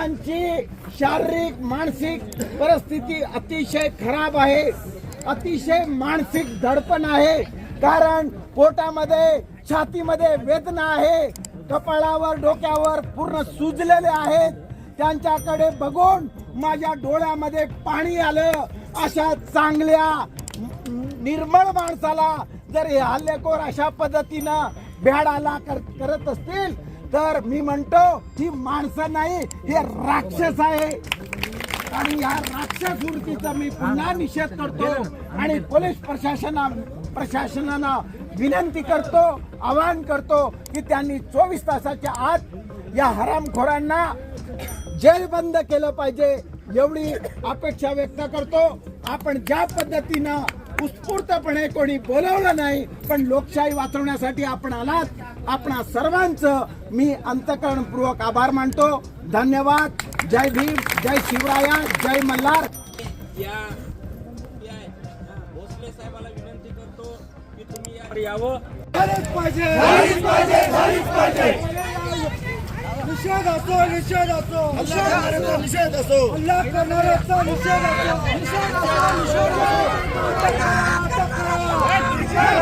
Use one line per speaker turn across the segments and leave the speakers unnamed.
त्यांची शारीरिक मानसिक परिस्थिती अतिशय खराब आहे, अतिशय मानसिक दडपण आहे. कारण पोटामध्ये छातीमध्ये वेदना आहे, कपाळावर डोक्यावर पूर्ण सुजलेले आहेत. त्यांच्याकडे बघून माझ्या डोळ्यामध्ये पाणी आलं. अशा चांगल्या निर्मळ माणसाला जर हे हल्लेखोर अशा पद्धतीनं भ्याडाला करत असतील तर मी म्हणतो ही माणसं नाही, हे राक्षस आहे. आणि या राक्षस वृत्तीचा मी पुन्हा निषेध करतो आणि पोलीस प्रशासनाला विनंती करतो, आवाहन करतो की त्यांनी 24 तासाच्या आत या हरामखोरांना जेल बंद केलं पाहिजे, एवढी अपेक्षा व्यक्त करतो. आपण ज्या पद्धतीनं उत्स्फूर्तपणे कोणी बोलवलं नाही, पण लोकशाही वाचवण्यासाठी आपण आलात. आपणा सर्वांचं मी अंतःकरणपूर्वक आभार मानतो. धन्यवाद. जय भीम, जय शिवराया, जय मल्हार.
भोसले साहेबाला विनंती करतो की तुम्ही यावर यावं.
झालीच पाहिजे, झालीच पाहिजे, झालीच पाहिजे. निषेध असो, निषेध असो, निषेध असो, हल्ला करणाऱ्याचा निषेध असो, निषेध असो, निषेध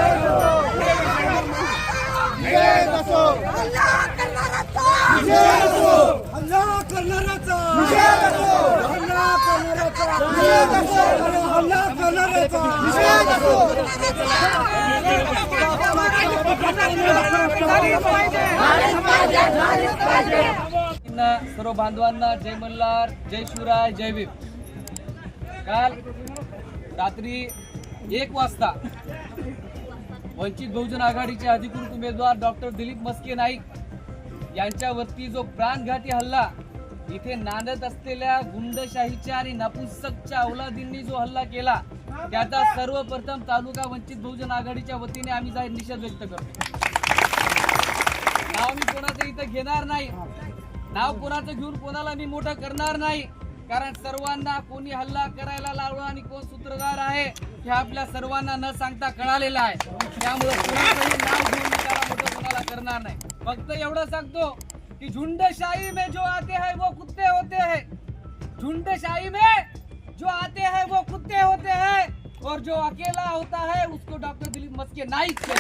असो, हल्ला करणाऱ्याचा निषेध असो, हल्ला करणाऱ्याचा निषेध असो, हल्ला करणाऱ्याचा निषेध असो, हल्ला करणाऱ्याचा निषेध असो.
सर्व बांधवांना जय मल्हार, जय शिवराय, जय भीम. काल रात्री 1 वाजता वंचित बहुजन आघाडीचे अधिकृत उमेदवार डॉक्टर दिलीप मस्के नाईक यांच्यावरती जो प्राणघाती हल्ला, इथे नांदत असलेल्या गुंडशाहीच्या आणि नपुंसकच्या अवलादींनी जो हल्ला केला, त्याचा सर्वप्रथम तालुका वंचित बहुजन आघाडीच्या वतीने आम्ही जाहीर निषेध व्यक्त करतो. नाव मी कोणाचं इथं घेणार नाही, नाव कोणाचं घेऊन कोणाला मी मोठं करणार नाही, कारण सर्वांना कोणी हल्ला करायला लावला आणि कोण सूत्रधार आहे हे आपल्या सर्वांना न सांगता कळालेलं आहे. त्यामुळे कोणाचंही नाव घेऊन मी त्याला मोठं कोणाला करणार नाही. फक्त एवढं सांगतो की झुंडशाही में जो आते हैं वो कुत्ते होते हैं, झुंडशाही में जो आते हैं वो कुत्ते होते हैं, और जो अकेला होता है उसको डॉक्टर दिलीप मस्के नाईक कहते हैं.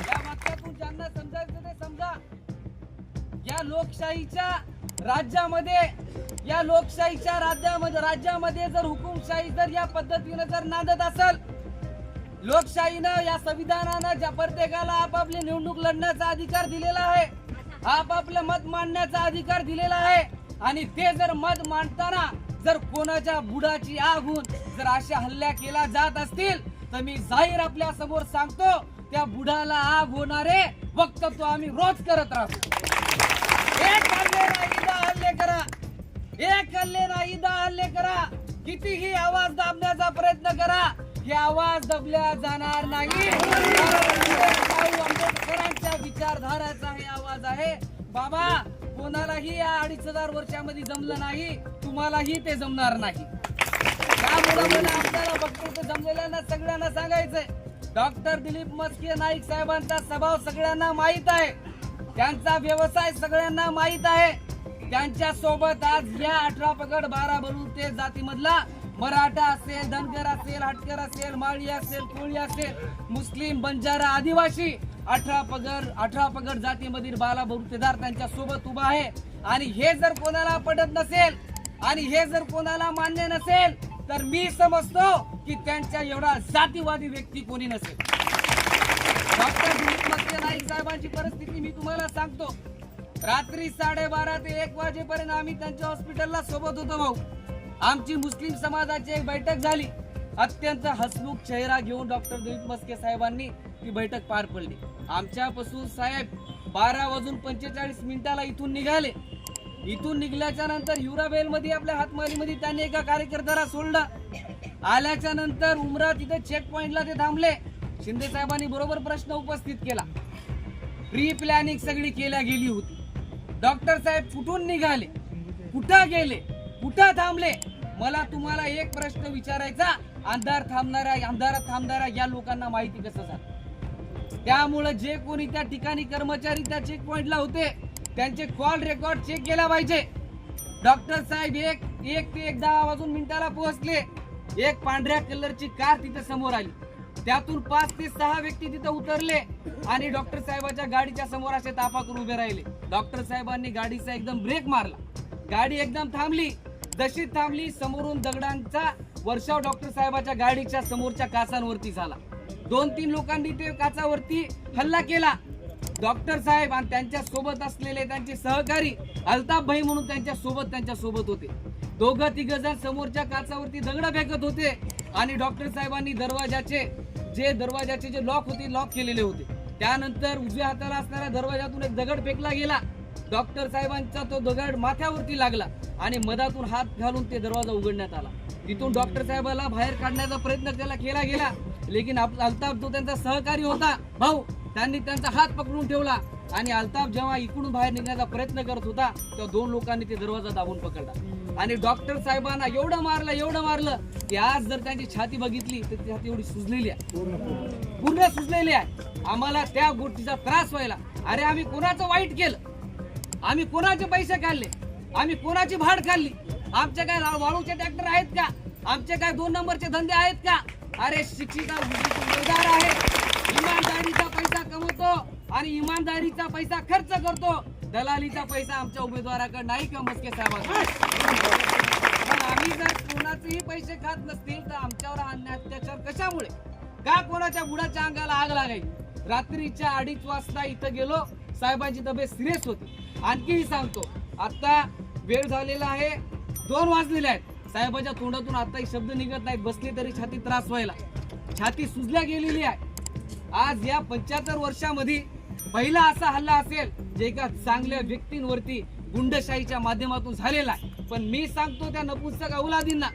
या वाक्यातून ज्यांना समजायचं ते समजा. या लोकशाहीच्या राज्यामध्ये जर हुकुमशाही जर या पद्धतीने जर नांदत असेल, लोकशाहीनं या संविधानानं ज्या प्रत्येकाला आपापली निवडणूक लढण्याचा अधिकार दिलेला आहे, आपापलं मत मांडण्याचा अधिकार दिलेला आहे, आणि ते जर मत मांडताना जर कोणाच्या बुडाची आग होऊन जर अशा हल्ल्या केला जात असतील तर मी जाहीर आपल्या समोर सांगतो, त्या बुडाला आग होणारे वक्तव्य आम्ही रोज करत राहतो. एक हल्ले नाही 10 हल्ले करा, एक हल्ले नाही 10 हल्ले करा, कितीही आवाज दाबण्याचा प्रयत्न करा, हे आवाज दबल्या जाणार नाही. आंबेडकरांच्या विचारधाराचा हे आवाज आहे. बाबा, कोणालाही या 2,500 वर्षामध्ये जमलं नाही, तुम्हालाही ते जमणार नाही. त्यामुळे मला आपल्याला फक्त जमलेल्यांना सगळ्यांना सांगायचंय, डॉक्टर दिलीप मस्के नाईक साहेबांचा स्वभाव सगळ्यांना माहित आहे, त्यांचा व्यवसाय सगळ्यांना माहित आहे. त्यांच्या सोबत आज या 18 पगड 12 बलुते जातीमधला मराठा असेल, धनगर असेल, हटकर असेल, माळी असेल, कोळी असेल, मुस्लिम, बंजारा, आदिवासी 18 पगड जातीमधील 12 बलुतेदार त्यांच्या सोबत उभा आहे. आणि हे जर कोणाला पटत नसेल आणि हे जर कोणाला मान्य नसेल तर मी समजतो की त्यांच्या एवढा जातीवादी व्यक्ती कोणी नसेल. डॉक्टर दिलीप मस्के नाईक साहेबांची परिस्थिती मी तुम्हाला सांगतो. रात्री 12:30 ते 1 वाजेपर्यंत आम्ही त्यांच्या हॉस्पिटलला सोबत होतो. भाऊ, आमची मुस्लिम समाजाची एक बैठक झाली. अत्यंत हसमुख चेहरा घेऊन डॉक्टर दिलीप मस्के साहेबांनी ती बैठक पार पडली. आमच्यापासून साहेब 12:45 इथून निघाले. इथून निघल्याच्या नंतर हिवराबेल मध्ये आपल्या हातमारीमध्ये त्यांनी एका कार्यकर्त्याला सोडला. आल्याच्या नंतर उमरा तिथे चेक पॉइंटला ते थांबले. शिंदे साहेबांनी बरोबर प्रश्न उपस्थित केला. प्री प्लॅनिंग सगळी केल्या गेली होती. डॉक्टर साहेब कुठून निघाले, कुठं गेले, कुठं थांबले, मला तुम्हाला एक प्रश्न विचारायचा, अंधारात थांबणाऱ्या या लोकांना माहिती कसं झालं. त्यामुळे जे कोणी त्या ठिकाणी कर्मचारी त्या चेक पॉइंटला होते त्यांचे कॉल रेकॉर्ड चेक केला पाहिजे. डॉक्टर साहेब एक ते 10 वाजून मिनिटाला पोहोचले. एक पांढऱ्या कलरची कार तिथे समोर आली. त्यातून 5 ते 6 व्यक्ती तिथे उतरले आणि डॉक्टर साहेबांच्या गाडीच्या समोर असे तापा करून उभे राहिले. डॉक्टर साहेबांनी गाडीचा एकदम ब्रेक मारला. गाडी एकदम थांबली. जशी थांबली, समोरून दगडांचा वर्षाव डॉक्टर साहेबांच्या गाडीच्या समोरच्या काचांवरती झाला. 2-3 लोकांनी ते काचावरती हल्ला केला. डॉक्टर साहेब आणि त्यांच्या सोबत असलेले त्यांचे सहकारी अल्ताफ भाई म्हणून त्यांच्या सोबत होते. 2-3 जण समोरच्या काचावरती दगड फेकत होते आणि डॉक्टर साहेबांनी दरवाजाचे जे लॉक होते लॉक केलेले होते. त्यानंतर उजव्या हाताला असणाऱ्या दरवाजातून एक दगड फेकला गेला. डॉक्टर साहेबांचा तो दगड माथ्यावरती लागला आणि मधातून हात घालून ते दरवाजा उघडण्यात आला. तिथून डॉक्टर साहेबाला बाहेर काढण्याचा प्रयत्न केला गेला. लेकिन अल्ताफ जो त्यांचा सहकारी होता भाऊ, त्यांनी त्यांचा हात पकडून ठेवला आणि अल्ताफ जेव्हा इकडून बाहेर निघण्याचा प्रयत्न करत होता तेव्हा 2 लोकांनी ते दरवाजा दाबून पकडला आणि डॉक्टर साहेबांना एवढं मारलं की आज जर त्यांची छाती बघितली तर ती छाती एवढी सुजलेली आहे, पूर्ण सुजलेली आहे. आम्हाला त्या गोष्टीचा त्रास व्हायला. अरे आम्ही कोणाचं वाईट केलं? आम्ही कोणाचे पैसे काढले? आम्ही कोणाची भाड खाल्ली? आमचे काय वाळूचे ट्रॅक्टर आहेत का? आमचे काय 2 नंबरचे धंदे आहेत का? अरे शिक्षित आहे, इमानदारीचा पैसा कमवतो आणि इमानदारीचा पैसा खर्च करतो. दलालीचा पैसा आमच्या उमेदवाराकडे नाही का मस्के साहेबांकडे? पण आम्ही जर कोणाचेही पैसे खात नसतील तर आमच्यावर अन्याय अत्याचार कशामुळे? का कोणाच्या बुडाच्या अंगाला आग लागायची? रात्रीच्या 2:30 वाजता इथं गेलो. साहेबांची तब्येत सिरियस होती. आणखीही सांगतो, आता वेळ झालेला आहे, 2 वाजलेले आहेत. साहेबांच्या तोंडातून आताही शब्द निघत नाहीत. बसले तरी छाती त्रास व्हायला, छाती सुजल्या गेलेली आहे. आज या 75 वर्षामध्ये पहिला असा हल्ला असेल जे एका चांगल्या व्यक्तींवरती गुंडशाहीच्या माध्यमातून झालेला आहे. पण मी सांगतो त्या नपुंसक औलादींना,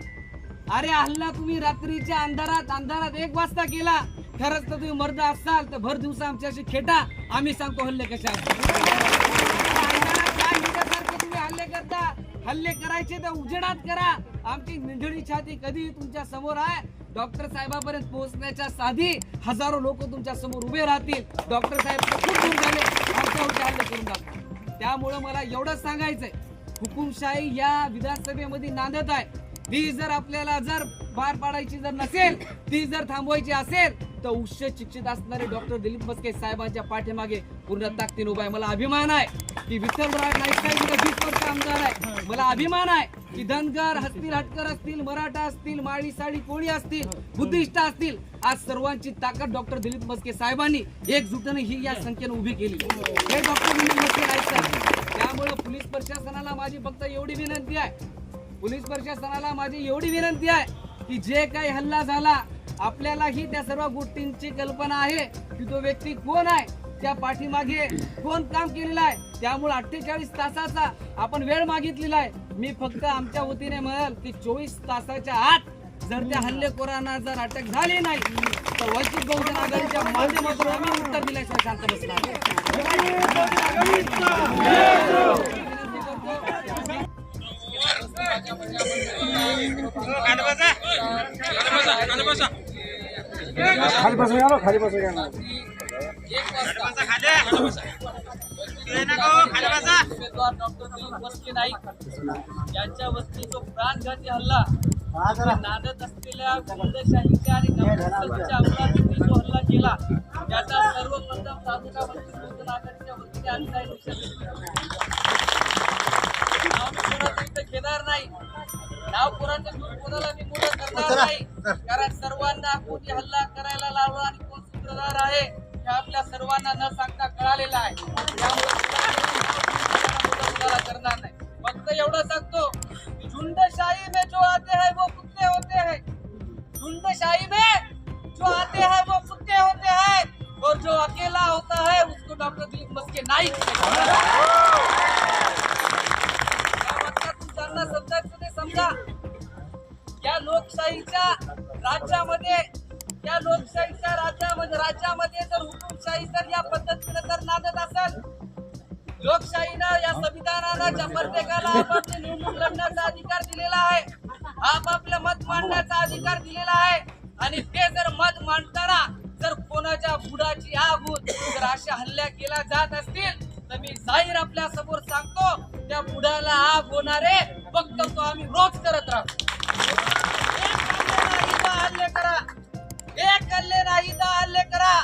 अरे हल्ला तुम्ही रात्रीच्या अंधारात 1 वाजता केला. खरंच तर तुम्ही मर्द असाल तर भर दिवसा आमच्याशी खेटा. आम्ही सांगतो हल्ले कशा तुम्ही हल्ले करता. हल्ले करायचे तर उजेडात करा. आमची निधडी छाती कधी तुमच्या समोर आहे. डॉक्टर साहेबांपर्यंत पोहोचण्याच्या साधी हजारो लोक तुमच्या समोर उभे राहतील. डॉक्टर साहेब खूप दूर झाले, आमच्यावरती हल्ले करून जातात. त्यामुळे मला एवढंच सांगायचंय, हुकुमशाही या विधानसभेमध्ये नांदत आहे. ती जर आपल्याला जर पार पाडायची जर नसेल, ती जर थांबवायची असेल तर उच्च शिक्षित असणारे डॉक्टर दिलीप मस्के साहेबांच्या पाठीमागे पूर्ण ताकदीने उभा आहे. मला अभिमान आहे की विठ्ठलराव नाईक साहेब 20 वर्ष आमदार आहे. मला अभिमान आहे की धनगर असतील, हटकर असतील, मराठा असतील, माळी साडी कोळी असतील, बुद्धिस्ट असतील, आज सर्वांची ताकद डॉक्टर दिलीप मस्के साहेबांनी एकजुटीने ही या संख्येने उभी केली. हे डॉक्टर दिलीप मस्के नाईक साहेब. त्यामुळे पोलीस प्रशासनाला माझी फक्त एवढी विनंती आहे, की जे काही हल्ला झाला, आपल्यालाही त्या सर्व गोष्टींची कल्पना आहे की तो व्यक्ती कोण आहे, त्या पाठीमागे कोण काम केलेलं आहे. त्यामुळे 48 तासाचा आपण वेळ मागितलेला आहे. मी फक्त आमच्या वतीने म्हणाल की 24 तासाच्या आत जर त्या हल्लेखोरांना जर अटक झाली नाही तर वंचित बहुजन आघाडीच्या माध्यमातून आम्ही उत्तर दिल्याशिवाय शांत बसणार.
खाली बसा
डॉक्टर दिलीप मस्के नाईक यांच्या वस्ती जो प्राणघाती हल्ला नांदत असलेल्या गुंडशाहीच्या आणि नवनिर्मितीच्या अपराधींनी जो हल्ला केला, त्याचा सर्वप्रथम तालुका वंचित बहुजन आघाडीच्या वतीने आम्ही काही निषेध घेणार नाही. नाव कोणाचं कोणाला मी मुलं करणार नाही, कारण सर्वांना कोणी हल्ला करायला लावला आणि कोण सूत्रधार आहे हे आपल्या सर्वांना न सांगता कळालेलं आहे. त्यामुळे करणार नाही. फक्त एवढं सांगतो की झुंडशाही में जो आते हैं वो कुत्ते होते हैं, झुंडशाही में जो आते हैं वो कुत्ते होते हैं और जो अकेला होता है उसको डॉक्टर दिलीप मस्के नाईक समजा. या लोकशाहीच्या राज्यामध्ये जर हुकुमशाही जर या पद्धतीने जर नांदत असेल, लोकशाहीनं या संविधानानं ज्या प्रत्येकाला आपापले निवडणूक लढण्याचा अधिकार दिलेला आहे, आपापलं मत मांडण्याचा अधिकार दिलेला आहे, आणि ते जर मत मांडताना जर कोणाच्या बुडाची आग होत जर अशा हल्ल्या केल्या जात असतील तर मी जाहीर आपल्या समोर सांगतो, त्या बुडाला आग होणारे वक्तव्य आम्ही रोज करत राहतो. हल्ले करा, एक हल्ले नाही तर हल्ले करा,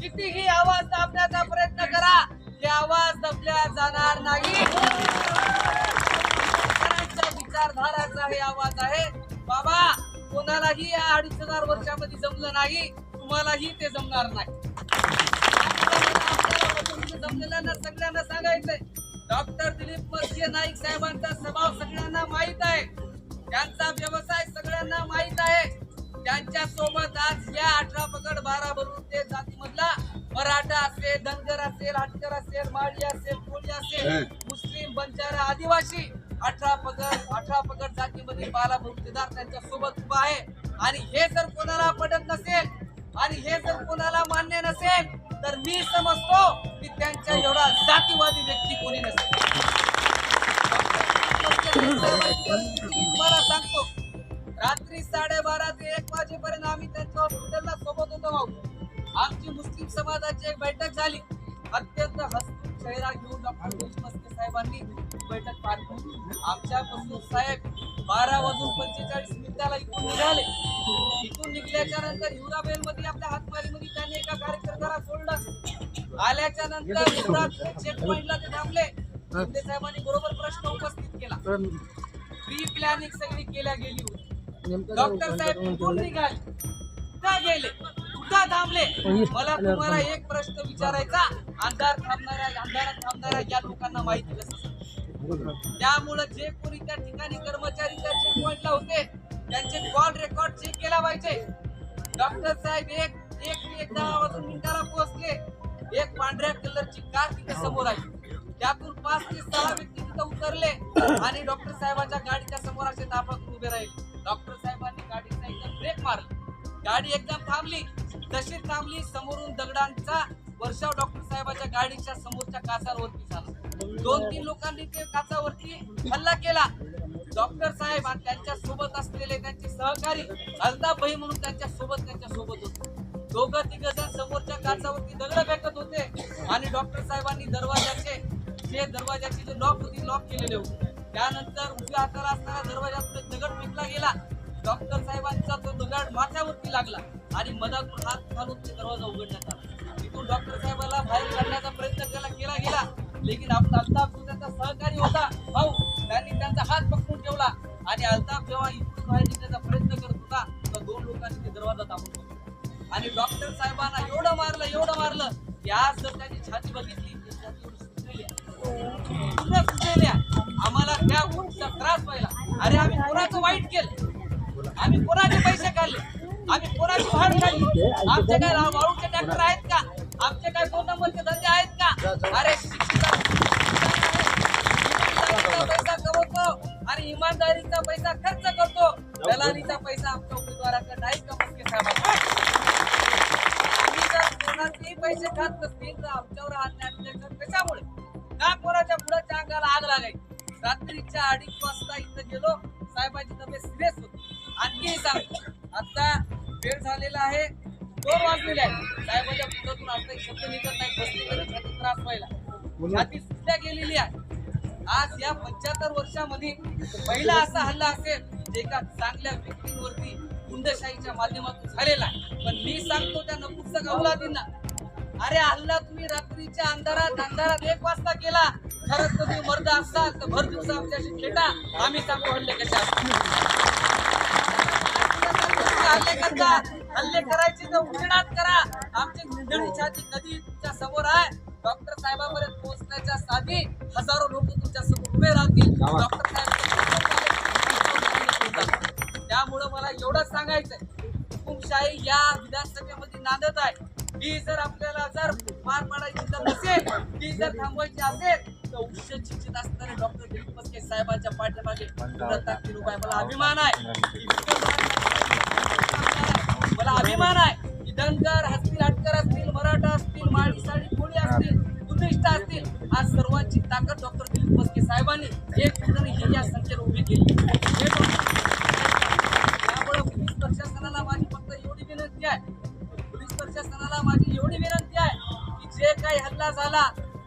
कितीही आवाज दाबण्याचा प्रयत्न करा, हे आवाज दबल्या जाणार नाही. विचारधाराचा हे आवाज आहे. बाबा, कोणालाही या 2,500 वर्षामध्ये जमलं नाही, तुम्हालाही ते जमणार नाही. जमलेल्यांना सगळ्यांना सांगायचंय, डॉक्टर दिलीप मस्के नाईक साहेबांचा स्वभाव सगळ्यांना माहित आहे, त्यांचा व्यवसाय सगळ्यांना माहित आहे. त्यांच्या सोबत आज या 18 पगड 12 भरून ते जातीमधला मराठा असेल, धनगर असेल, हाटकर असेल, माळी असेल, कोळी असेल, मुस्लिम, बंजारा, आदिवासी 18 पगड जातीमध्ये 12 भरुतेदार त्यांच्या सोबत उभा आहे. आणि हे जर कोणाला पटत नसेल आणि हे जर कोणाला मान्य नसेल तर मी समजतो की त्यांच्या एवढा जातीवादी व्यक्ती कोणी नसेल. तुम्हाला सांगतो, रात्री 12:30 ते 1 वाजेपर्यंत आम्ही त्यांच्या हॉस्पिटलला सोबत होतो. भाऊ, आमची मुस्लिम समाजाची एक बैठक झाली. अत्यंत हसमुख चेहरा घेऊन डॉक्टर दिलीप मस्के साहेबांनी बैठक पार पाडली. आमच्यापासून साहेब 12:45 इथून निघाले. इथून निघल्याच्या नंतर हिवराबेल मध्ये आपल्या हातमारीमध्ये त्यांनी एका कार्यकर्त्याला सोडलं. आल्याच्या नंतर चेक पॉइंटला ते थांबले. शिंदे साहेबांनी बरोबर प्रश्न उपस्थित केला. प्री प्लॅनिंग सगळी केल्या गेली होती. डॉक्टर साहेब कुठून निघाले, कुठं गेले, कुठं थांबले, मला तुम्हाला एक प्रश्न विचारायचा. अंधारात थांबणाऱ्या या लोकांना माहिती कसं? त्यामुळे जे कोणी त्या ठिकाणी कर्मचारी त्या चेक पॉइंटला होते त्यांचे कॉल रेकॉर्ड चेक केला पाहिजे. डॉक्टर साहेब एक 10 मिनिटाला पोहोचले. एक पांढऱ्या कलरची कार तिथे समोर आली. त्यातून 5 ते 6 व्यक्ती तिथे उतरले आणि डॉक्टर साहेबांच्या गाडीच्या समोर असे तापातून उभे राहिले. डॉक्टर साहेबांनी गाडीचा एकदम ब्रेक मारला. गाडी एकदम थांबली. तशी थांबली, समोरून दगडांचा वर्षाव डॉक्टर साहेबांच्या गाडीच्या समोरच्या काचावरती झाला. 2-3 लोकांनी ते काचावरती हल्ला केला. डॉक्टर साहेब आणि त्यांच्या सोबत असलेले त्यांचे सहकारी अल्ताफ भाई म्हणून त्यांच्या सोबत होते. 2-3 जण समोरच्या काचावरती दगड फेकत होते आणि डॉक्टर साहेबांनी दरवाजाचे जे लॉक केलेले होते. त्यानंतर उजव्या हाताला असताना दरवाजात दगड फेकला गेला. डॉक्टर साहेबांचा तो दगड माथ्यावरती लागला आणि मधातून हात घालून ते दरवाजा उघडण्यात आला. तिथून डॉक्टर साहेबांना बाहेर काढण्याचा प्रयत्न केला गेला. लेकिन आपला अल्ताफ जो त्यांचा सहकारी होता भाऊ, त्यांनी त्यांचा हात पकडून ठेवला आणि अल्ताफ जेव्हा इथून बाहेर निघण्याचा प्रयत्न करत होता तर 2 लोकांनी ते दरवाजा दाबून ठेवला आणि डॉक्टर साहेबांना एवढं मारलं की आज जर त्यांची छाती बघितली सुचलेल्या आम्हाला त्या गोष्टीचा त्रास व्हायला. अरे आम्ही कोणाचं वाईट केलं, आम्ही कोणाचे पैसे काढले, आम्ही कोणाची भाड काढली, आमचे काय वाळूचे ट्रॅक्टर आहेत का, आमचे काय 2 नंबरचे धंदे आहेत का? अरे पैसा कमवतो आणि इमानदारीचा पैसा खर्च करतो. दलालीचा पैसा आमच्या उमेदवाराकडे नाही का मस्के साहेबांना? आम्ही जर कोणाचेही पैसे खात नसतील तर आमच्यावर अन्याय कशामुळे? का कोणाच्या मुलाच्या अंगाला आग लागायची? रात्रीच्या 2:30 वाजता इथं गेलो, साहेबांची तब्येत सिरियस होती. आणखी सांगतो, आता वेळ झालेला आहे, 2 वाजलेले आहे. साहेबांच्या पुढातून आता शब्द निघत नाही, बसले तरी छाती त्रास व्हायला, छाती सुटल्या गेलेली आहे. आज या 75 वर्षामध्ये पहिला असा हल्ला असेल जे एका चांगल्या व्यक्तींवरती गुंडशाहीच्या माध्यमातून झालेला आहे. पण मी सांगतो त्या नपुंसक औलादींना, अरे हल्ला तुम्ही रात्रीच्या अंधारात 1 वाजता केला. खरंच तुम्ही मर्द असाल तर भर दिवसा आमच्याशी खेटा. आम्ही सांगतो हल्ले कसे असतात. हल्ले करायचे तर उजेडात करा. आमची निधडी छाती कधी तुमच्या समोर आहे. डॉक्टर साहेबांपर्यंत पोहोचण्याच्या साधी हजारो लोक तुमच्या समोर उभे राहतील. डॉक्टर साहेब त्यामुळं मला एवढंच सांगायचंय, हुकुमशाही या विधानसभेमध्ये नांदत आहे. ही जर आपल्याला जर पार पाडायची जर नसेल, ती जर थांबवायची असेल तर उच्च शिक्षित असणारे डॉक्टर दिलीप मस्के साहेबांच्या पाठीमागे ताकद उभा आहे. मला अभिमान आहे की धनगर असतील, हाटकर असतील, मराठा असतील, माळी साडी कोळी असतील, बुद्धिस्ट असतील, आज सर्वांची ताकद डॉक्टर दिलीप मस्के साहेबांनी एक ही या संख्येला उभी केली. त्यामुळे पोलीस प्रशासनाला माझी फक्त एवढी विनंती आहे, की जे काही हल्ला झाला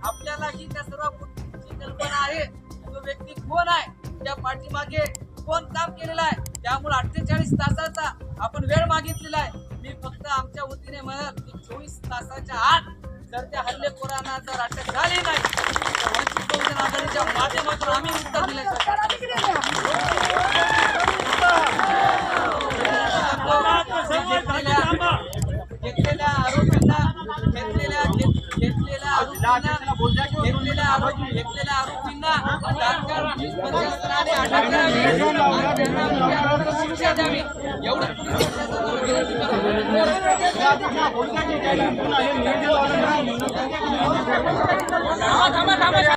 आपल्यालाही त्या सर्व गोष्टींची कल्पना आहे. तो व्यक्ती कोण आहे, त्या पाठीमागे कोण काम केलेलं आहे. त्यामुळे 48 तासाचा आपण वेळ मागितलेला आहे. मी फक्त आमच्या वतीने म्हणत की 24 तासाच्या आत जर त्या हल्लेखोरांना जर अटक झाली नाही तर वंचित बहुजन आघाडीच्या माध्यमातून आम्ही उत्तर घेतलेल्या आरोपींना तात्काळ पोलीस प्रशासनाने अटक करावी आणि त्यांना शिक्षा द्यावी एवढी पोलीस प्रशासनाला विनंती करतो.